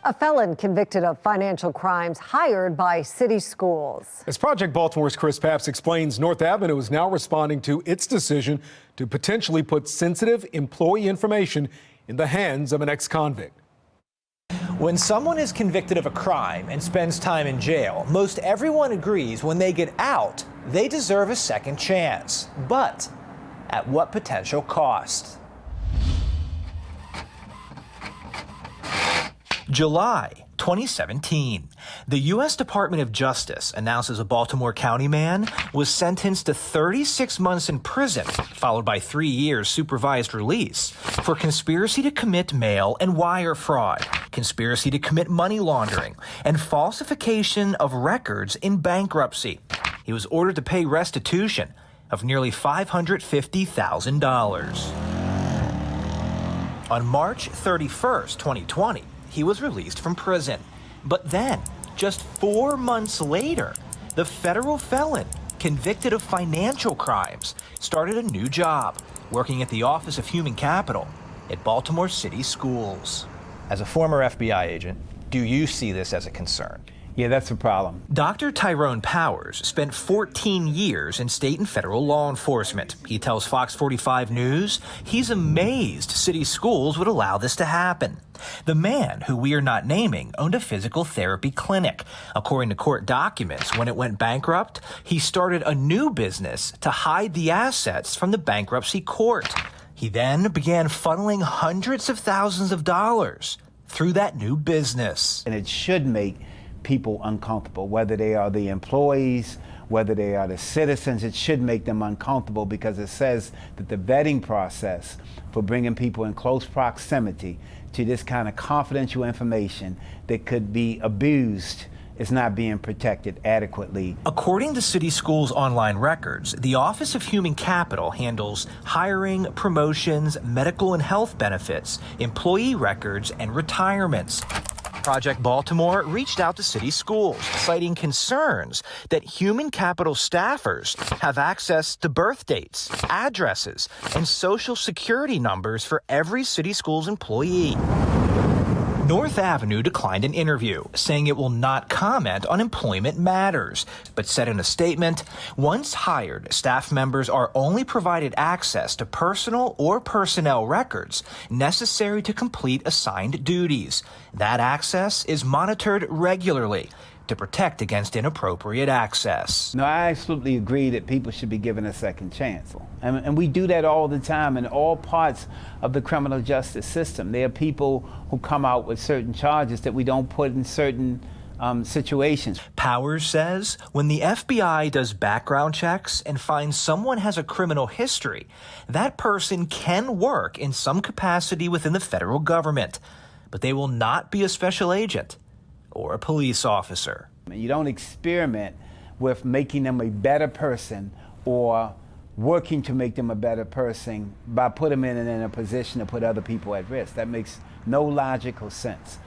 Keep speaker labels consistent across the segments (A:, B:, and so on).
A: A felon convicted of financial crimes hired by city schools.
B: As Project Baltimore's Chris Papps explains, North Avenue is now responding to its decision to potentially put sensitive employee information in the hands of an ex-convict.
C: When someone is convicted of a crime and spends time in jail, most everyone agrees when they get out, they deserve a second chance. But at what potential cost? July 2017. The U.S. Department of Justice announces a Baltimore County man was sentenced to 36 months in prison, followed by 3 years supervised release, for conspiracy to commit mail and wire fraud, conspiracy to commit money laundering, and falsification of records in bankruptcy. He was ordered to pay restitution of nearly $550,000. On March 31st, 2020, he was released from prison. But then, just 4 months later, the federal felon convicted of financial crimes started a new job, working at the Office of Human Capital at Baltimore City Schools. As a former FBI agent, do you see this as a concern?
D: Yeah, that's a problem.
C: Dr. Tyrone Powers spent 14 years in state and federal law enforcement. He tells Fox 45 News he's amazed city schools would allow this to happen. The man, who we are not naming, owned a physical therapy clinic. According to court documents, when it went bankrupt, he started a new business to hide the assets from the bankruptcy court. He then began funneling hundreds of thousands of dollars through that new business.
D: And it should make people uncomfortable, whether they are the employees, whether they are the citizens. It should make them uncomfortable because it says that the vetting process for bringing people in close proximity to this kind of confidential information that could be abused is not being protected adequately.
C: According to City Schools online records, the Office of Human Capital handles hiring, promotions, medical and health benefits, employee records, and retirements. Project Baltimore reached out to city schools, citing concerns that human capital staffers have access to birth dates, addresses, and social security numbers for every city school's employee. North Avenue declined an interview, saying it will not comment on employment matters, but said in a statement, once hired, staff members are only provided access to personal or personnel records necessary to complete assigned duties. That access is monitored regularly to protect against inappropriate access.
D: No, I absolutely agree that people should be given a second chance. And we do that all the time in all parts of the criminal justice system. There are people who come out with certain charges that we don't put in certain situations.
C: Powers says when the FBI does background checks and finds someone has a criminal history, that person can work in some capacity within the federal government, but they will not be a special agent or a police officer.
D: You don't experiment with making them a better person or working to make them a better person by putting them in a position to put other people at risk. That makes no logical sense.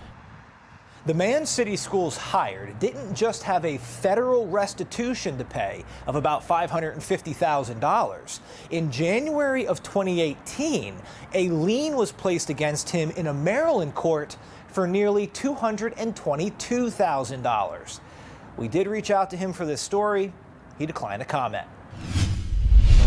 C: The man City Schools hired didn't just have a federal restitution to pay of about $550,000. In January of 2018, a lien was placed against him in a Maryland court for nearly $222,000. We did reach out to him for this story. He declined to comment.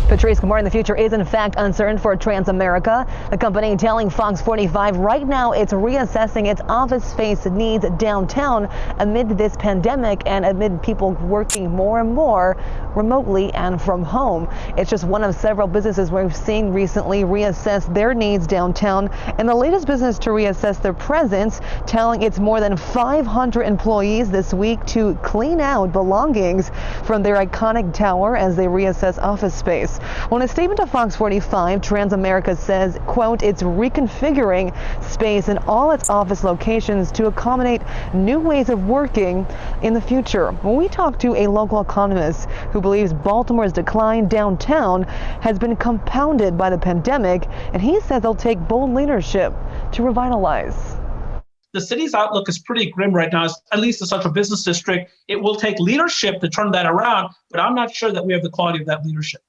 E: Patrice, good morning. The future is in fact uncertain for Transamerica. The company telling Fox 45 right now it's reassessing its office space needs downtown amid this pandemic and amid people working more and more remotely and from home. It's just one of several businesses we've seen recently reassess their needs downtown, and the latest business to reassess their presence, telling its more than 500 employees this week to clean out belongings from their iconic tower as they reassess office space. Well, in a statement to Fox 45, Transamerica says, quote, it's reconfiguring space in all its office locations to accommodate new ways of working in the future. When we talked to a local economist who believes Baltimore's decline downtown has been compounded by the pandemic, and he says they'll take bold leadership to revitalize.
F: The city's outlook is pretty grim right now, at least the central business district. It will take leadership to turn that around, but I'm not sure that we have the quality of that leadership.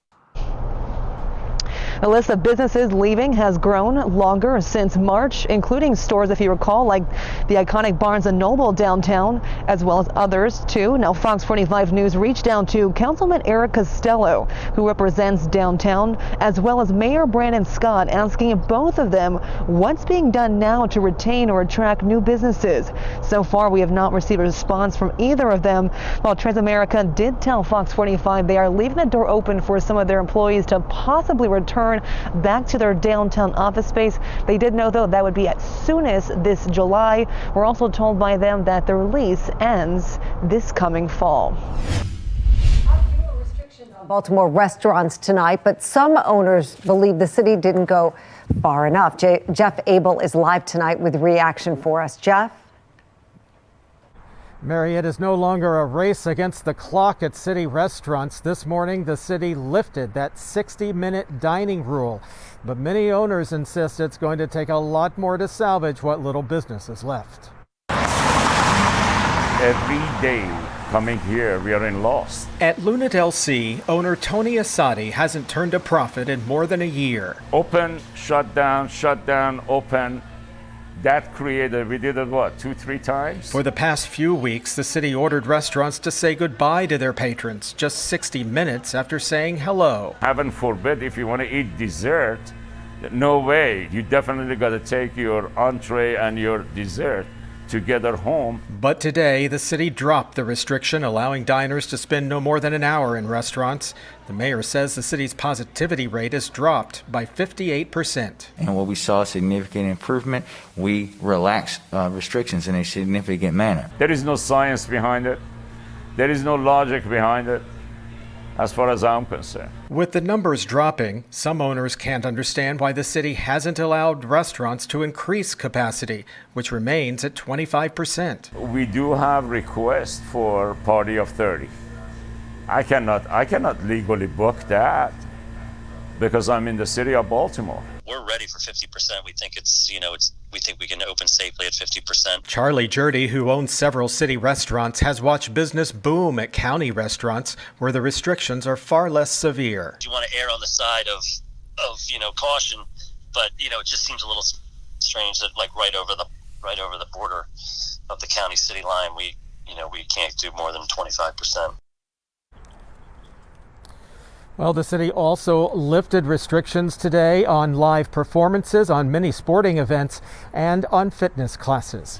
E: The list of businesses leaving has grown longer since March, including stores, if you recall, like the iconic Barnes & Noble downtown, as well as others too. Now, Fox 45 News reached out to Councilman Eric Costello, who represents downtown, as well as Mayor Brandon Scott, asking both of them what's being done now to retain or attract new businesses. So far, we have not received a response from either of them. While Transamerica did tell Fox 45 they are leaving the door open for some of their employees to possibly return back to their downtown office space. They did know, though, that would be as soon as this July. We're also told by them that their lease ends this coming fall.
A: Baltimore restaurants tonight, but some owners believe the city didn't go far enough. Jeff Abel is live tonight with reaction for us. Jeff?
G: Mary, it is no longer a race against the clock at city restaurants. This morning, the city lifted that 60-minute dining rule, but many owners insist it's going to take a lot more to salvage what little business is left.
H: Every day coming here, we are in loss.
C: At Luna Del C, owner Tony Asadi hasn't turned a profit in more than a year.
H: Open, shut down, open. That created, we did it what, 2-3 times?
C: For the past few weeks, the city ordered restaurants to say goodbye to their patrons just 60 minutes after saying hello.
H: Heaven forbid, if you want to eat dessert, no way. You definitely got to take your entree and your dessert together home.
C: But today, the city dropped the restriction allowing diners to spend no more than an hour in restaurants. The mayor says the city's positivity rate has dropped by 58%.
I: And what we saw a significant improvement, we relaxed restrictions in a significant manner.
H: There is no science behind it. There is no logic behind it, as far as I'm concerned.
C: With the numbers dropping, some owners can't understand why the city hasn't allowed restaurants to increase capacity, which remains at 25%.
H: We do have requests for party of 30. I cannot legally book that because I'm in the city of Baltimore.
J: We're ready for 50%. We think we think we can open safely at 50%.
C: Charlie Jurdy, who owns several city restaurants, has watched business boom at county restaurants where the restrictions are far less severe.
J: You want to err on the side of caution, but it just seems a little strange that right over the border of the county city line, we can't do more than 25%.
G: Well, the city also lifted restrictions today on live performances, on many sporting events, and on fitness classes.